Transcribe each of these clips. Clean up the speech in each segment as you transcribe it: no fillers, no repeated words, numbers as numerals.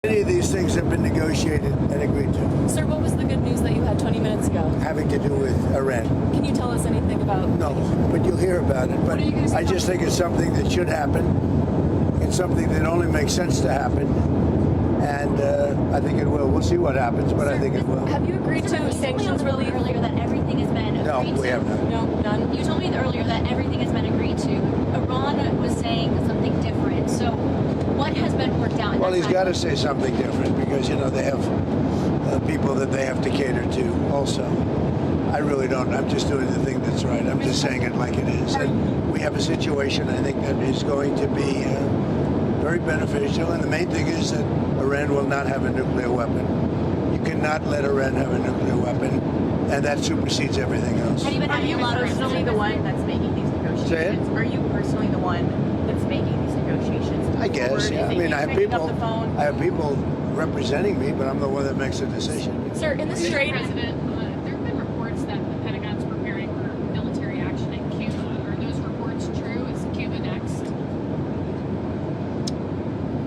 Many of these things have been negotiated and agreed to. Sir, what was the good news that you had 20 minutes ago? Having to do with Iran. Can you tell us anything about... No, but you'll hear about it. But I just think it's something that should happen. It's something that only makes sense to happen. And I think it will. We'll see what happens, but I think it will. Have you agreed to sanctions relief? Earlier that everything has been agreed to. No, we have not. No, none. You told me earlier that everything has been agreed to. Iran was saying something different. So what has been worked out? Well, he's got to say something different because, you know, they have people that they have to cater to also. I really don't. I'm just doing the thing that's right. I'm just saying it like it is. And we have a situation, I think, that is going to be very beneficial. And the main thing is that Iran will not have a nuclear weapon. You cannot let Iran have a nuclear weapon, and that supersedes everything else. Are you personally the one that's making these negotiations? Say it? Are you personally the one that's making these negotiations? I guess, yeah. I mean, I have people representing me, but I'm the one that makes the decision. Sir, in the Strait... President, there have been reports that the Pentagon's preparing for military action in Cuba. Are those reports true? Is Cuba next?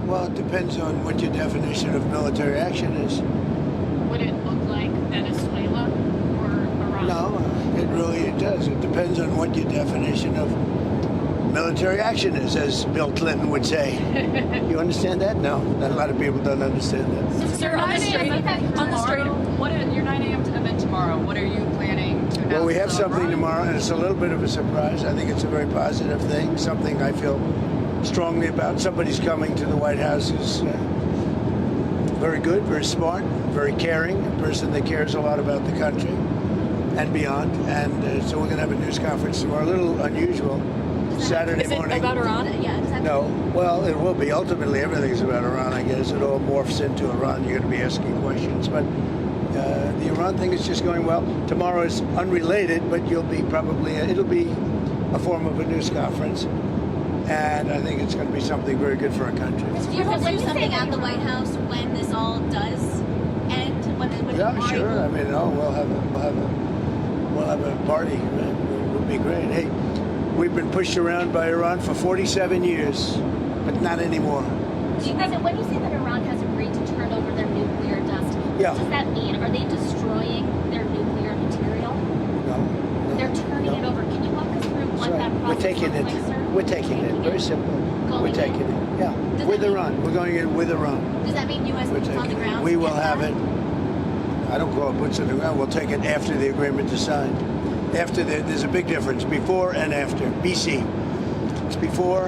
Well, it depends on what your definition of military action is. Would it look like Venezuela or Iran? No, it does. It depends on what your definition of military action is, as Bill Clinton would say. You understand that? No, a lot of people don't understand that. Sir, on the Strait... What are your 9 a.m. event tomorrow? What are you planning to announce? Well, we have something tomorrow, and it's a little bit of a surprise. I think it's a very positive thing, something I feel strongly about. Somebody's coming to the White House who's very good, very smart, very caring, a person that cares a lot about the country and beyond. And so we're going to have a news conference tomorrow, a little unusual. Saturday morning. Is it about Iran? Yeah. No. Well, it will be. Ultimately, everything's about Iran, I guess. It all morphs into Iran. You're going to be asking questions. But the Iran thing is just going well. Tomorrow is unrelated, but you'll be probably, it'll be a form of a news conference. And I think it's going to be something very good for our country. Do you hope there's something at the White House when this all does end? Yeah, sure. I mean, we'll have a party. It will be great. Hey, we've been pushed around by Iran for 47 years, but not anymore. When you say that Iran has agreed to turn over their nuclear dust, Yeah. what does that mean? Are they destroying their nuclear material? No. They're turning it over. Can you walk us through what that process We're taking looks it. like, sir? We're taking it. Very simple. We're taking it. Yeah. Does With that mean- Iran. We're going in with Iran. Does that mean U.S. We're boots on the taking it. ground? We to will get have that? it. I don't call it boots on the ground. We'll take it after the agreement is signed. There's a big difference. Before and after. BC. It's before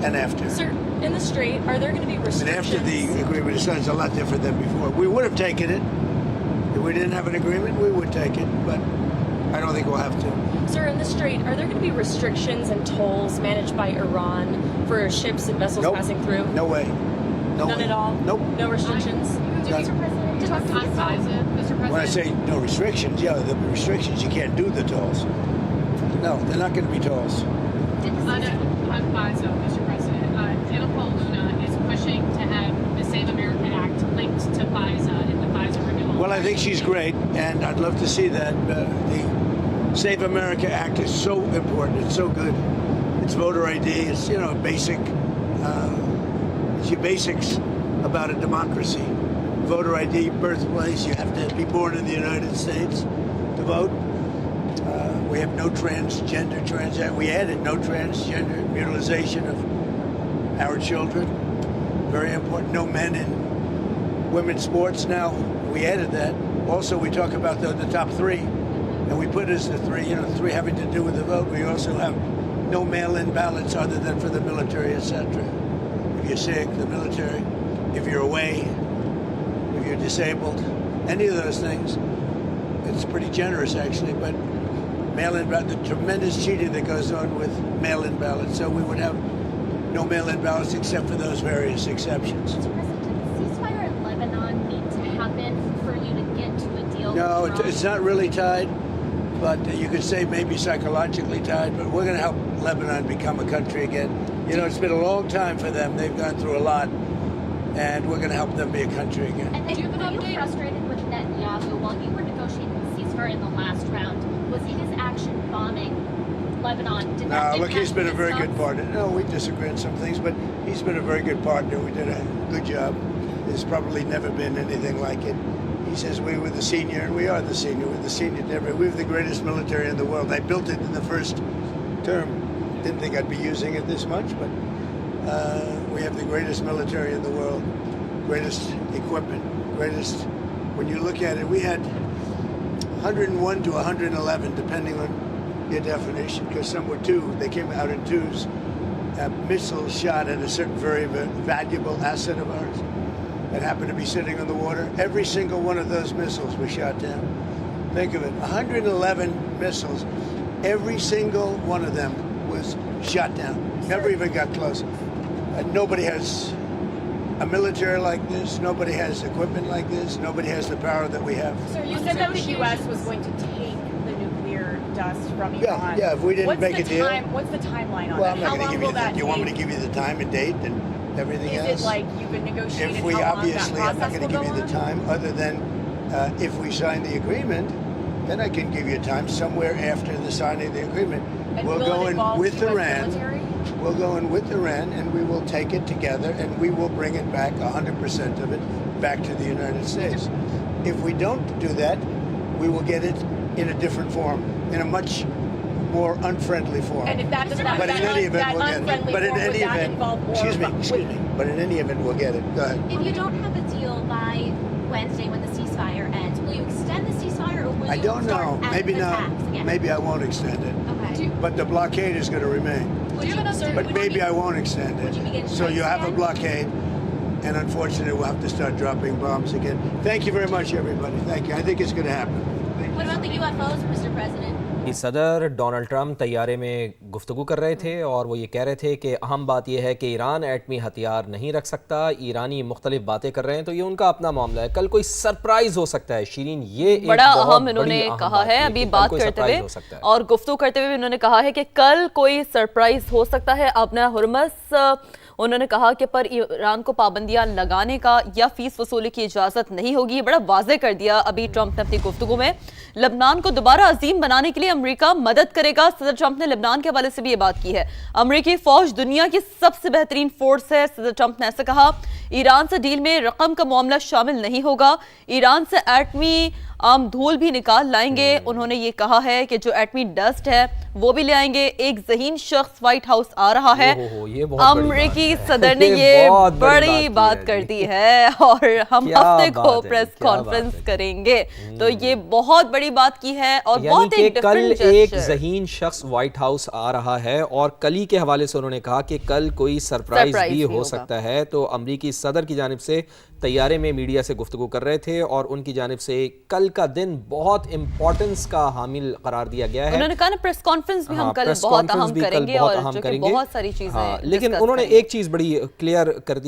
and after. Sir, in the Strait, are there going to be And restrictions? after the agreement is signed, it's a lot different than before. We would have taken it. If we didn't have an agreement, we would take it. But I don't think we'll have to. Sir, in the Strait, are there going to be restrictions and tolls managed by Iran for ships and vessels Nope. passing through? No way. No None way. at all? Nope. No restrictions? None. On FISA, Mr. President? When I say no restrictions, yeah, there'll be restrictions. You can't do the tolls. No, they're not going to be tolls. On FISA, Mr. President, Interpol Luna is pushing to have the Save America Act linked to FISA and the FISA renewal. Well, I think she's great, and I'd love to see that. The Save America Act is so important. It's so good. It's voter ID. It's, basic. It's your basics about a democracy. Voter ID, birthplace. You have to be born in the United States to vote. We have no transgender. We added no transgender mutilization of our children. Very important. No men in women's sports now. We added that. Also, we talk about the top three, and we put as the three, three having to do with the vote. We also have no mail-in ballots other than for the military, etc. If you're sick, the military. If you're away, if you're disabled, any of those things. It's pretty generous, actually, but mail-in ballot, the tremendous cheating that goes on with mail-in ballots. So we would have no mail-in ballots except for those various exceptions. Mr. President, did the ceasefire in Lebanon need to happen for you to get to a deal? No, with Iran? it's not really tied, but you could say maybe psychologically tied, but we're going to help Lebanon become a country again. It's been a long time for them. They've gone through a lot, and we're going to help them be a country again. And Do you have an were you update? frustrated with Netanyahu while you were negotiating the ceasefire in the last round? Was his action bombing Lebanon? Did that No, look, he's impact been a his very good thoughts? partner. No, we disagree on some things, but he's been a very good partner. We did a good job. There's probably never been anything like it. He says we were the senior, and we are the senior. We're the senior never. We have the greatest military in the world. I built it in the first term. Didn't think I'd be using it this much, but we have the greatest military in the world, greatest equipment, greatest. When you look at it, we had 101 to 111, depending on your definition, because some were two. They came out in twos. Missiles shot at a certain very valuable asset of ours that happened to be sitting on the water. Every single one of those missiles was shot down. Think of it, 111 missiles. Every single one of them was shot down. Never even got close. Nobody has a military like this. Nobody has equipment like this. Nobody has the power that we have. Sir, you said that the U.S. was going to take the nuclear dust from Iran. Yeah, if we didn't make a deal. What's the timeline on Well, that? I'm not How going to long give will you that the. Do you want me to take? give you the time and date and everything else? Is it like you can negotiate If we how long that obviously, I'm not process going to will give go you the on? time, other than if we sign the agreement, then I can give you a time somewhere after the signing of the agreement. And We'll will go it in involve with US Iran. military? We'll go in with Iran, and we will take it together, and we will bring it back, 100% of it, back to the United States. If we don't do that, we will get it in a different form, in a much more unfriendly form. And if that does not, But in any event, we'll get it. unfriendly But in form, would any that event, involve war? excuse me. But in any event, we'll get it. Go ahead. If you don't have a deal by Wednesday when the ceasefire ends, will you extend the ceasefire or will I you don't start know. active Maybe attacks not. again? Maybe I won't extend it. Okay. But the blockade is going to remain. Would you, sir, But would maybe you, I won't extend would you begin it. So you have a again? blockade, and unfortunately, we'll have to start dropping bombs again. Thank you very much, everybody. Thank you. I think it's going to happen. What about the UFOs, Mr. President? सदर Donald Trump तैयारे में गुफ्तगू कर रहे थे और वो ये कह रहे थे कि अहम बात यह है कि ईरान एटमी हथियार नहीं रख सकता। ईरानी मुख्तलिफ बातें कर रहे हैं, तो ये उनका अपना मामला है। कल कोई सरप्राइज हो सकता है। शीरीन, ये एक बड़ा बहुत अहम बड़ी इन्होंने अहम कहा है अभी बात करते हुए, और गुफ्तगू करते हुए इन्होंने कहा है कि कल कोई सरप्राइज हो सकता है। अपना हुर्मस उन्होंने कहा कि पर ईरान को पाबंदियां लगाने का या फीस वसूली की इजाजत नहीं होगी। बड़ा वाज़ेह कर दिया अभी ट्रंप ने अपनी गुफ्तगू में। लेबनान को दोबारा अजीम बनाने के लिए अमेरिका मदद करेगा। सदर ट्रंप ने लेबनान के हवाले से भी ये बात की है। अमेरिकी फौज दुनिया की सबसे बेहतरीन फोर्स है, सदर ट्रंप ने ऐसा कहा। ईरान से डील में रकम का मामला शामिल नहीं होगा। ईरान से एटमी आम धूल भी निकाल लाएंगे। उन्होंने ये कहा है कि जो एटमी डस्ट है वो भी ले आएंगे। एक ज़हीन शख्स व्हाइट हाउस आ रहा है। अमेरिकी सदर ने ये बड़ी बात कर दी है और हम हफ्ते को प्रेस कॉन्फ्रेंस करेंगे। तो ये बहुत बड़ी बात की है और बहुत कल एक ज़हीन शख्स व्हाइट हाउस आ रहा है और कली के हवाले से उन्होंने कहा कि कल कोई सरप्राइज भी हो सकता है। तो अमेरिकी सदर की जानिब से तैयारे में मीडिया से गुफ्तगू कर रहे थे और उनकी जानिब से कल का दिन बहुत इंपॉर्टेंस का हामिल करार दिया गया है। उन्होंने कहा ना प्रेस कॉन्फ्रेंस भी हम कल बहुत अहम करेंगे और जो कि बहुत सारी चीजें लेकिन उन्होंने एक चीज बड़ी क्लियर कर दी